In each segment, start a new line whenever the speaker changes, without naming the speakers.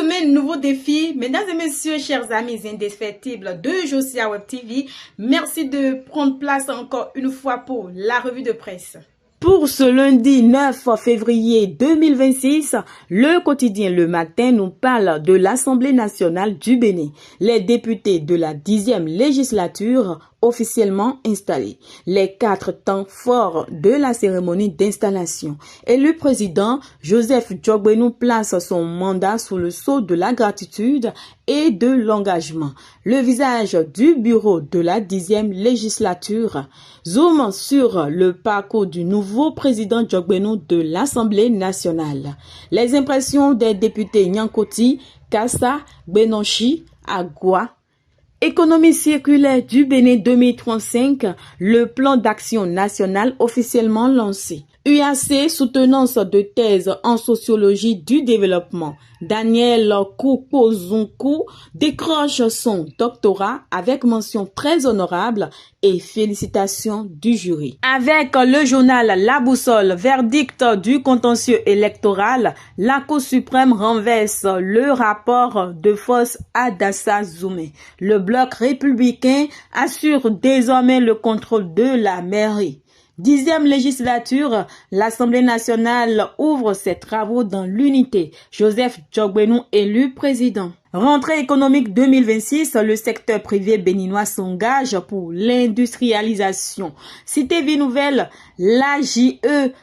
semaine, nouveau défi. Mesdames et messieurs, chers amis indéfectibles de Josia Web TV, merci de prendre place encore une fois pour la revue de presse. Pour ce lundi 9 février 2026, le quotidien Le Matin nous parle de l'Assemblée nationale du Bénin. Les députés de la 10e législature officiellement installés. Les 4 temps forts de la cérémonie d'installation. Élu président, Joseph Djogbenou place son mandat sous le sceau de la gratitude et de l'engagement. Le visage du bureau de la 10e législature zoome sur le parcours du nouveau président Djogbenou de l'Assemblée nationale. Les impressions des députés Nyankoti, Kassa, Benonchi, Agua. Économie circulaire du Bénin 2035, le plan d'action national officiellement lancé. UAC, soutenance de thèse en sociologie du développement. Daniel Koupozunkou décroche son doctorat avec mention très honorable et félicitations du jury. Avec le journal La Boussole, verdict du contentieux électoral, la Cour suprême renverse le rapport de force Adassa Zoumé. Le bloc républicain assure désormais le contrôle de la mairie. 10e législature, l'Assemblée nationale ouvre ses travaux dans l'unité. Joseph Djogbenou élu président. Rentrée économique 2026, le secteur privé béninois s'engage pour l'industrialisation. Cité Vie Nouvelle, l'AJE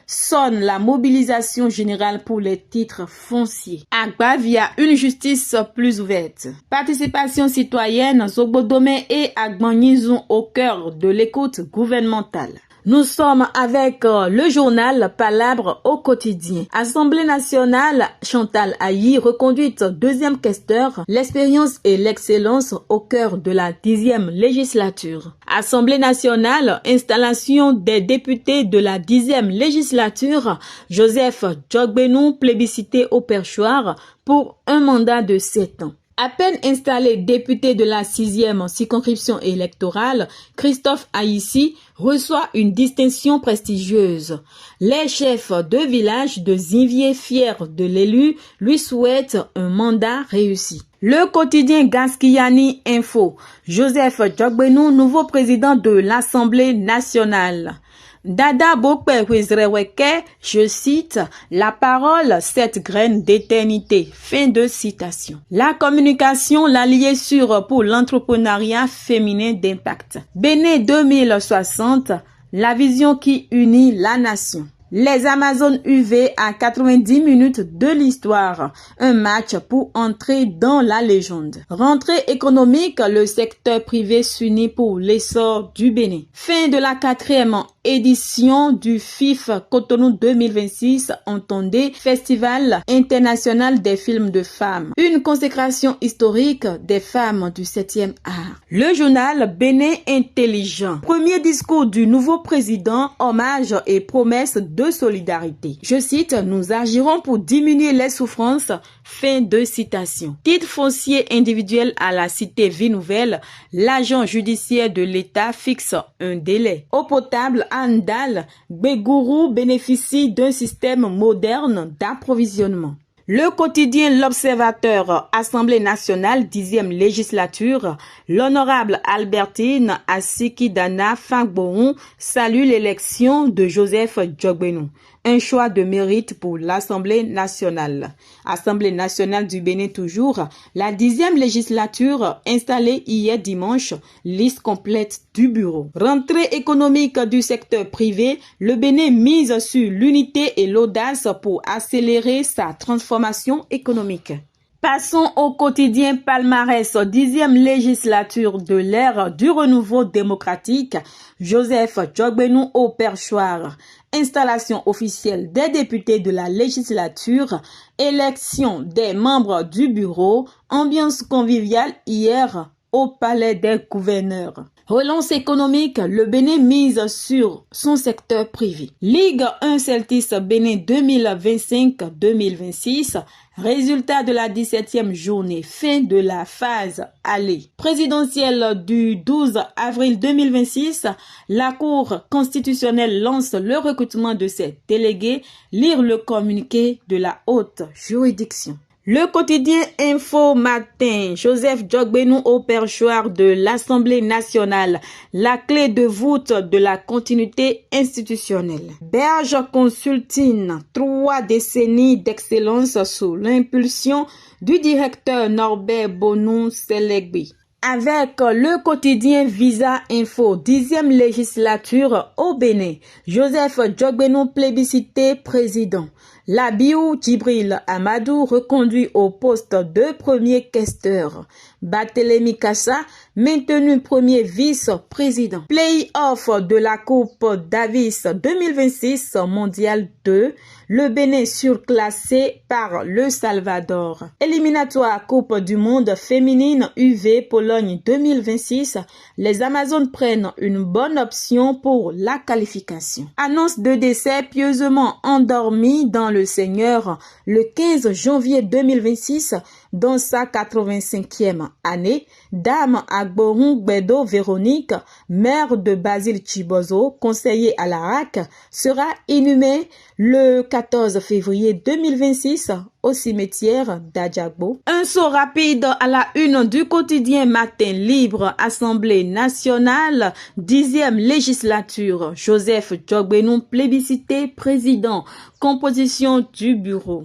sonne la mobilisation générale pour les titres fonciers. Agba via une justice plus ouverte. Participation citoyenne, Zogbodomé et Agbanizou au cœur de l'écoute gouvernementale. Nous sommes avec le journal Palabre au quotidien. Assemblée nationale, Chantal Ayi, reconduite deuxième questeur, l'expérience et l'excellence au cœur de la 10e législature. Assemblée nationale, installation des députés de la 10e législature, Joseph Djogbenou plébiscité au perchoir pour un mandat de 7 ans. À peine installé député de la 6e circonscription électorale, Christophe Aïssi reçoit une distinction prestigieuse. Les chefs de village de Zinvier, fiers de l'élu, lui souhaitent un mandat réussi. Le quotidien Gaskiani Info. Joseph Djogbenou, nouveau président de l'Assemblée nationale. Dada Bokpe Wezreweke, je cite, la parole, cette graine d'éternité. Fin de citation. La communication, l'allié sûr pour l'entrepreneuriat féminin d'impact. Bénin 2060, la vision qui unit la nation. Les Amazones UV à 90 minutes de l'histoire. Un match pour entrer dans la légende. Rentrée économique, le secteur privé s'unit pour l'essor du Bénin. Fin de la 4e édition du FIF Cotonou 2026, entendez Festival international des films de femmes. Une consécration historique des femmes du 7e art. Le journal Bénin intelligent. Premier discours du nouveau président, hommage et promesse de solidarité. Je cite, nous agirons pour diminuer les souffrances. Fin de citation. Titre foncier individuel à la cité Vie Nouvelle, l'agent judiciaire de l'État fixe un délai. Eau potable Andal, Bégourou bénéficie d'un système moderne d'approvisionnement. Le quotidien L'Observateur, Assemblée nationale, 10e législature, l'honorable Albertine Assikidana Fagbohon salue l'élection de Joseph Djogbenou. Un choix de mérite pour l'Assemblée nationale. Assemblée nationale du Bénin toujours, la 10e législature installée hier dimanche, liste complète du bureau. Rentrée économique du secteur privé, le Bénin mise sur l'unité et l'audace pour accélérer sa transformation économique. Passons au quotidien palmarès, 10e législature de l'ère du renouveau démocratique, Joseph Djogbenou au perchoir. Installation officielle des députés de la législature, élection des membres du bureau, ambiance conviviale hier au palais des gouverneurs. Relance économique, le Bénin mise sur son secteur privé. Ligue 1 Celtis Bénin 2025-2026, résultat de la 17e journée, fin de la phase aller. Présidentielle du 12 avril 2026, la Cour constitutionnelle lance le recrutement de ses délégués, lire le communiqué de la haute juridiction. Le quotidien Info Matin, Joseph Djogbenou au perchoir de l'Assemblée nationale, la clé de voûte de la continuité institutionnelle. Berge Consulting, 3 décennies d'excellence sous l'impulsion du directeur Norbert Bonou-Selegbi. Avec le quotidien Visa Info, 10e législature au Bénin, Joseph Djogbenou plébiscité président. Labiou Djibril Amadou reconduit au poste de premier questeur. Barthélémy Kassa maintenu premier vice-président. Play-off de la Coupe Davis 2026 Mondial 2. Le Bénin surclassé par le Salvador. Éliminatoire Coupe du Monde féminine UV Pologne 2026. Les Amazones prennent une bonne option pour la qualification. Annonce de décès pieusement endormi dans le Seigneur le 15 janvier 2026 dans sa 85e année. Dame Agborou Gbedo Véronique, mère de Basile Chibozo, conseiller à la RAC, sera inhumée le 14 février 2026 au cimetière d'Adjagbo. Un saut rapide à la une du quotidien Matin Libre, Assemblée nationale, 10e législature. Joseph Djogbenou plébiscité président. Composition du bureau.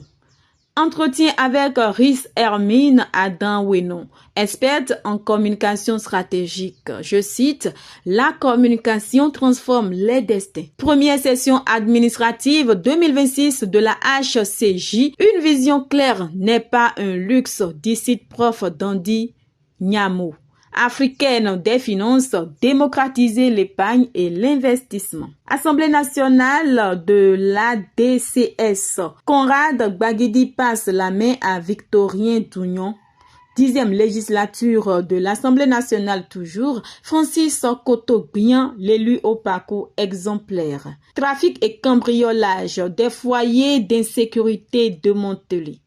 Entretien avec Rhys Hermine Adam Wenon, experte en communication stratégique. Je cite, « La communication transforme les destins ». Première session administrative 2026 de la HCJ. Une vision claire n'est pas un luxe, dit prof Dandy Nyamo. Africaine des finances, démocratiser l'épargne et l'investissement. Assemblée nationale de l'ADCS. Conrad Gbagidi passe la main à Victorien Dougnon. 10e législature de l'Assemblée nationale toujours. Francis Koto-Bian, l'élu au parcours exemplaire. Trafic et cambriolage des foyers d'insécurité de Montélimar.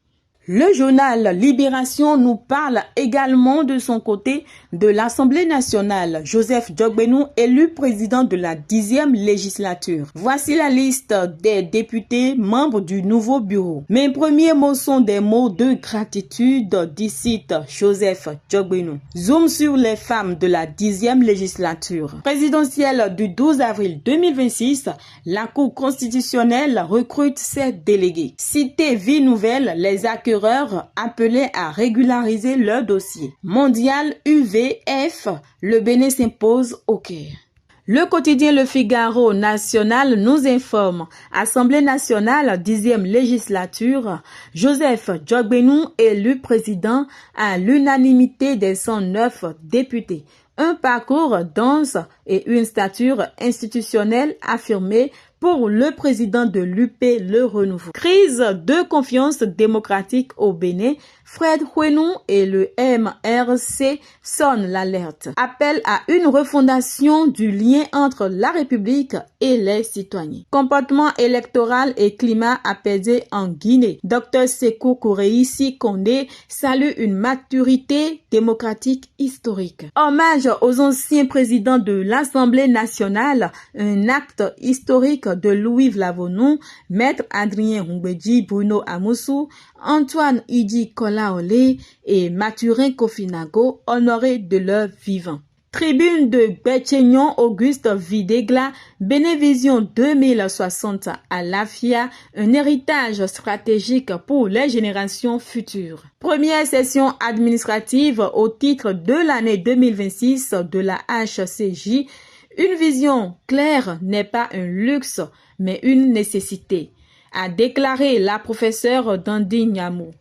Le journal Libération nous parle également de son côté de l'Assemblée nationale. Joseph Djogbenou élu président de la 10e législature. Voici la liste des députés membres du nouveau bureau. Mes premiers mots sont des mots de gratitude d'ici Joseph Djogbenou. Zoom sur les femmes de la 10e législature. Présidentielle du 12 avril 2026, la Cour constitutionnelle recrute ses délégués. Cité Vie Nouvelle, les accueilleurs appelés à régulariser leur dossier. Mondial UVF, le Bénin s'impose au Caire. Le quotidien Le Figaro national nous informe. Assemblée nationale, 10e législature, Joseph Djogbenou élu président à l'unanimité des 109 députés. Un parcours dense et une stature institutionnelle affirmée pour le président de l'UP Le Renouveau. Crise de confiance démocratique au Bénin, Fred Houenou et le MRC sonnent l'alerte. Appel à une refondation du lien entre la République et les citoyens. Comportement électoral et climat apaisé en Guinée. Dr Sékou Koureissi Kondé salue une maturité démocratique historique. Hommage aux anciens présidents de l'Assemblée nationale, un acte historique de Louis Vlavonou, Maître Adrien Humbedji Bruno Amoussou, Antoine Idi Kolaolé et Mathurin Kofinago, honorés de leur vivant. Tribune de Béchénion Auguste Videgla, Bénévision 2060 à l'AFIA, un héritage stratégique pour les générations futures. Première session administrative au titre de l'année 2026 de la HCJ. Une vision claire n'est pas un luxe, mais une nécessité, a déclaré la professeure Dandy Nyamo.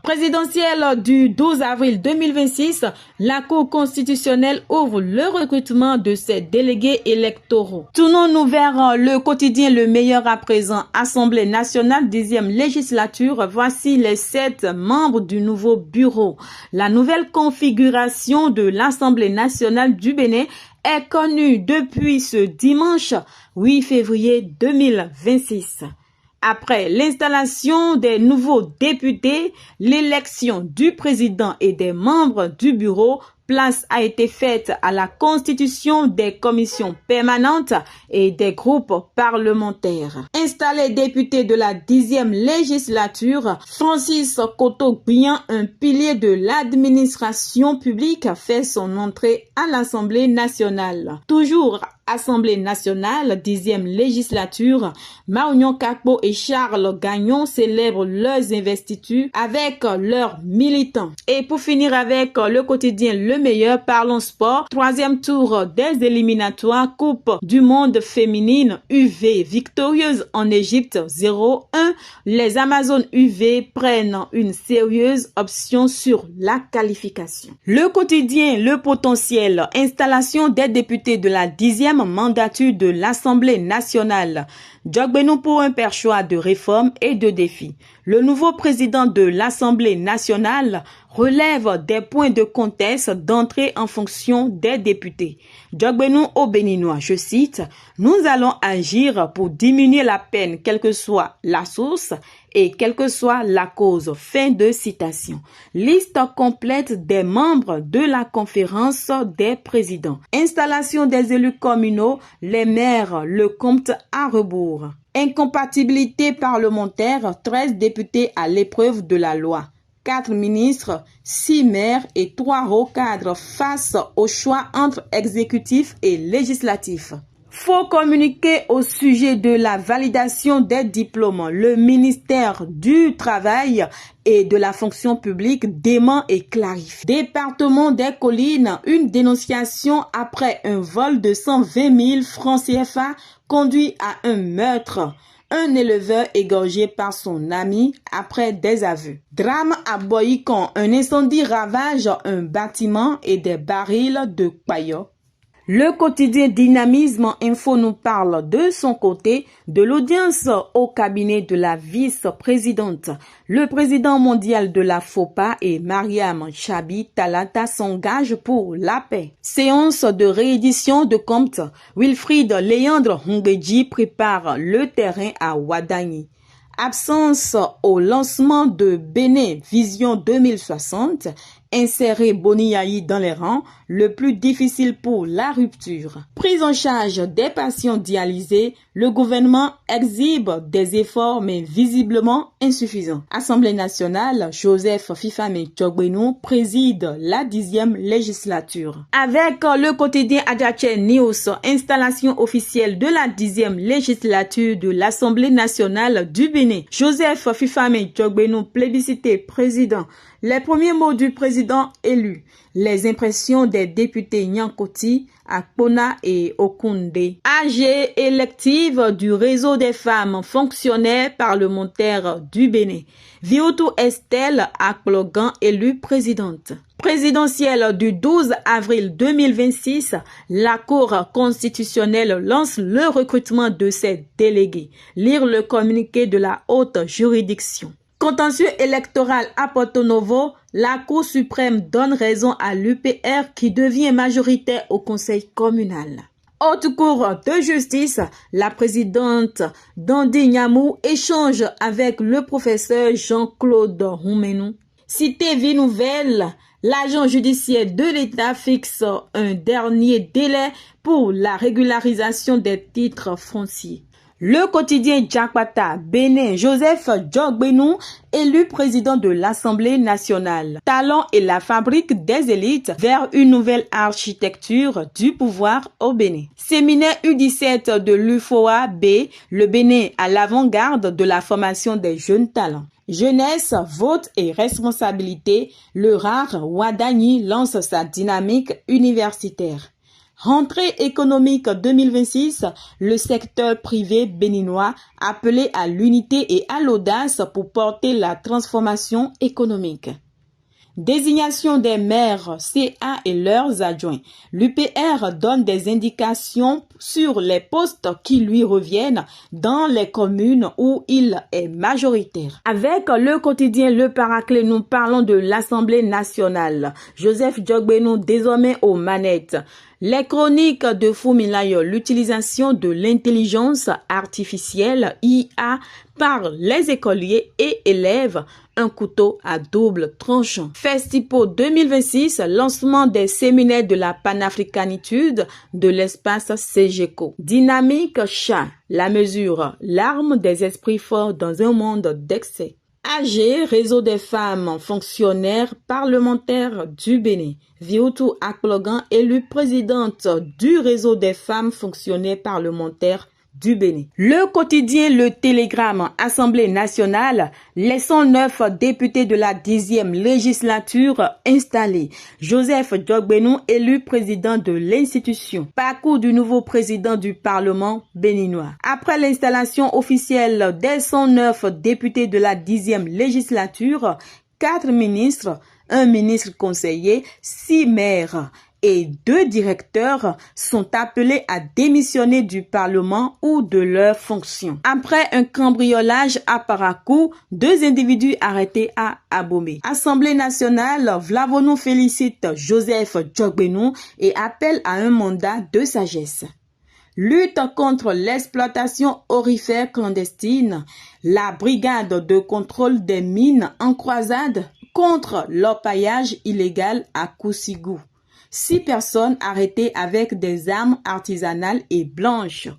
Présidentielle du 12 avril 2026, la Cour constitutionnelle ouvre le recrutement de ses délégués électoraux. Tournons-nous vers le quotidien Le Meilleur à présent. Assemblée nationale 10e législature, voici les 7 membres du nouveau bureau. La nouvelle configuration de l'Assemblée nationale du Bénin est connue depuis ce dimanche 8 février 2026. Après l'installation des nouveaux députés, l'élection du président et des membres du bureau place a été faite à la constitution des commissions permanentes et des groupes parlementaires. Installé député de la 10e législature, Francis Koto-Gbian, un pilier de l'administration publique, fait son entrée à l'Assemblée nationale. Toujours Assemblée nationale, 10e législature, Maounion Kakpo et Charles Gagnon célèbrent leurs investitures avec leurs militants. Et pour finir avec le quotidien Le Meilleur, parlons sport. 3e tour des éliminatoires Coupe du monde féminine UV. Victorieuse en Égypte 0-1. Les Amazones UV prennent une sérieuse option sur la qualification. Le quotidien Le Potentiel. Installation des députés de la 10e mandature de l'Assemblée nationale. Djogbenou pour un perchoir de réformes et de défis. Le nouveau président de l'Assemblée nationale relève des points de conteste d'entrée en fonction des députés. Djogbenou au Béninois, je cite, « Nous allons agir pour diminuer la peine, quelle que soit la source et quelle que soit la cause. » Fin de citation. Liste complète des membres de la conférence des présidents. Installation des élus communaux, les maires le comptent à rebours. Incompatibilité parlementaire, 13 députés à l'épreuve de la loi. 4 ministres, 6 maires et 3 hauts cadres face au choix entre exécutif et législatif. Faut communiquer au sujet de la validation des diplômes. Le ministère du Travail et de la fonction publique dément et clarifie. Département des Collines, une dénonciation après un vol de 120 000 francs CFA conduit à un meurtre. Un éleveur égorgé par son ami après des aveux. Drame à Boycon, un incendie ravage un bâtiment et des barils de paillot. Le quotidien Dynamisme Info nous parle de son côté de l'audience au cabinet de la vice-présidente. Le président mondial de la FOPA et Mariam Chabi Talata s'engagent pour la paix. Séance de réédition de compte. Wilfried Léandre Hongbeji prépare le terrain à Ouadagni. Absence au lancement de Bénin Vision 2060. Insérer Boniaï dans les rangs, le plus difficile pour la rupture. Prise en charge des patients dialysés, le gouvernement exhibe des efforts mais visiblement insuffisants. Assemblée nationale, Joseph Fifame Djogbenou préside la 10e législature. Avec le quotidien Adjache News, installation officielle de la 10e législature de l'Assemblée nationale du Bénin. Joseph Fifame Djogbenou plébiscité président. Les premiers mots du président élu, les impressions des députés Nyankoti, Akpona et Okoundé. AG élective du réseau des femmes fonctionnaires parlementaires du Bénin. Vioutou Estelle Akplogan élue présidente. Présidentielle du 12 avril 2026, la Cour constitutionnelle lance le recrutement de ses délégués. Lire le communiqué de la haute juridiction. Contentieux électoral à Porto Novo, la Cour suprême donne raison à l'UPR qui devient majoritaire au conseil communal. Haute Cour de justice, la présidente Dandi Nyamou échange avec le professeur Jean-Claude Roumenou. Cité Vie Nouvelle, l'agent judiciaire de l'État fixe un dernier délai pour la régularisation des titres fonciers. Le quotidien Djakpata, Bénin, Joseph Djogbenou, élu président de l'Assemblée nationale. Talent et la fabrique des élites vers une nouvelle architecture du pouvoir au Bénin. Séminaire U17 de l'UFOA B, le Bénin à l'avant-garde de la formation des jeunes talents. Jeunesse, vote et responsabilité, le rare Ouadagni lance sa dynamique universitaire. Rentrée économique 2026, le secteur privé béninois appelé à l'unité et à l'audace pour porter la transformation économique. Désignation des maires, CA et leurs adjoints. L'UPR donne des indications sur les postes qui lui reviennent dans les communes où il est majoritaire. Avec le quotidien Le Paraclet, nous parlons de l'Assemblée nationale. Joseph Djogbenou désormais aux manettes. Les chroniques de Fumilayo, l'utilisation de l'intelligence artificielle IA par les écoliers et élèves, un couteau à double tranchant. Festipo 2026, lancement des séminaires de la panafricanitude de l'espace CGECO. Dynamique chat, la mesure, l'arme des esprits forts dans un monde d'excès. AG, réseau des femmes fonctionnaires parlementaires du Bénin. Viutu Akplogan, élue présidente du réseau des femmes fonctionnaires parlementaires du Bénin. Le quotidien Le Télégramme, Assemblée nationale, les 109 députés de la 10e législature installés. Joseph Djogbenou, élu président de l'institution. Parcours du nouveau président du Parlement béninois. Après l'installation officielle des 109 députés de la 10e législature, 4 ministres, un ministre conseiller, 6 maires et 2 directeurs sont appelés à démissionner du Parlement ou de leurs fonctions. Après un cambriolage à Parakou, 2 individus arrêtés à Abomey. Assemblée nationale, Vlavonou félicite Joseph Djogbenou et appelle à un mandat de sagesse. Lutte contre l'exploitation aurifère clandestine, la brigade de contrôle des mines en croisade contre l'orpaillage illégal à Kousigou. 6 personnes arrêtées avec des armes artisanales et blanches.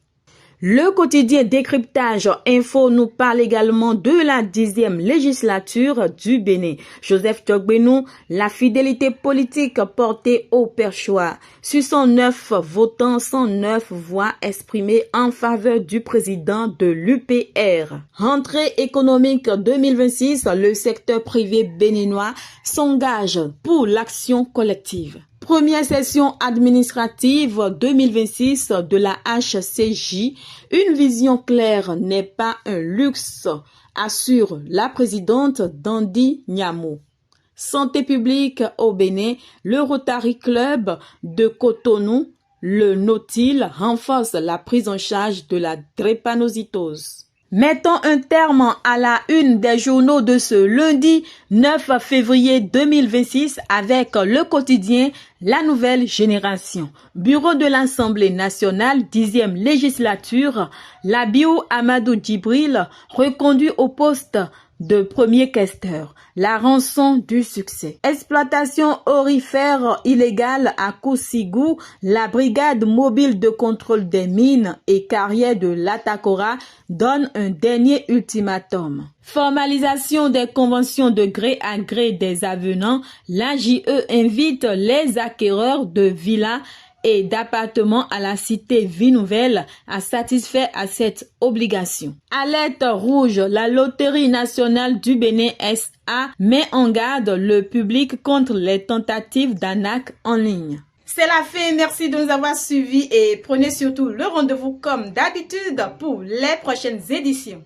Le quotidien Décryptage Info nous parle également de la 10e législature du Bénin. Joseph Djogbenou, la fidélité politique portée au perchoir. Sur 109 votants, 109 voix exprimées en faveur du président de l'UPR. Rentrée économique 2026, le secteur privé béninois s'engage pour l'action collective. Première session administrative 2026 de la HCJ, une vision claire n'est pas un luxe, assure la présidente Dandy Nyamo. Santé publique au Bénin, le Rotary Club de Cotonou, le Nautil renforce la prise en charge de la drépanocytose. Mettons un terme à la une des journaux de ce lundi 9 février 2026 avec le quotidien La Nouvelle Génération. Bureau de l'Assemblée nationale, 10e législature, Labiou Amadou Djibril reconduit au poste de premier questeur. La rançon du succès. Exploitation aurifère illégale à Kousigou, la brigade mobile de contrôle des mines et carrières de l'Atakora donne un dernier ultimatum. Formalisation des conventions de gré à gré des avenants, l'AJE invite les acquéreurs de villas et d'appartements à la cité Vie Nouvelle à satisfaire à cette obligation. Alerte rouge, la Loterie nationale du Bénin SA met en garde le public contre les tentatives d'arnaque en ligne. C'est la fin, merci de nous avoir suivis et prenez surtout le rendez-vous comme d'habitude pour les prochaines éditions.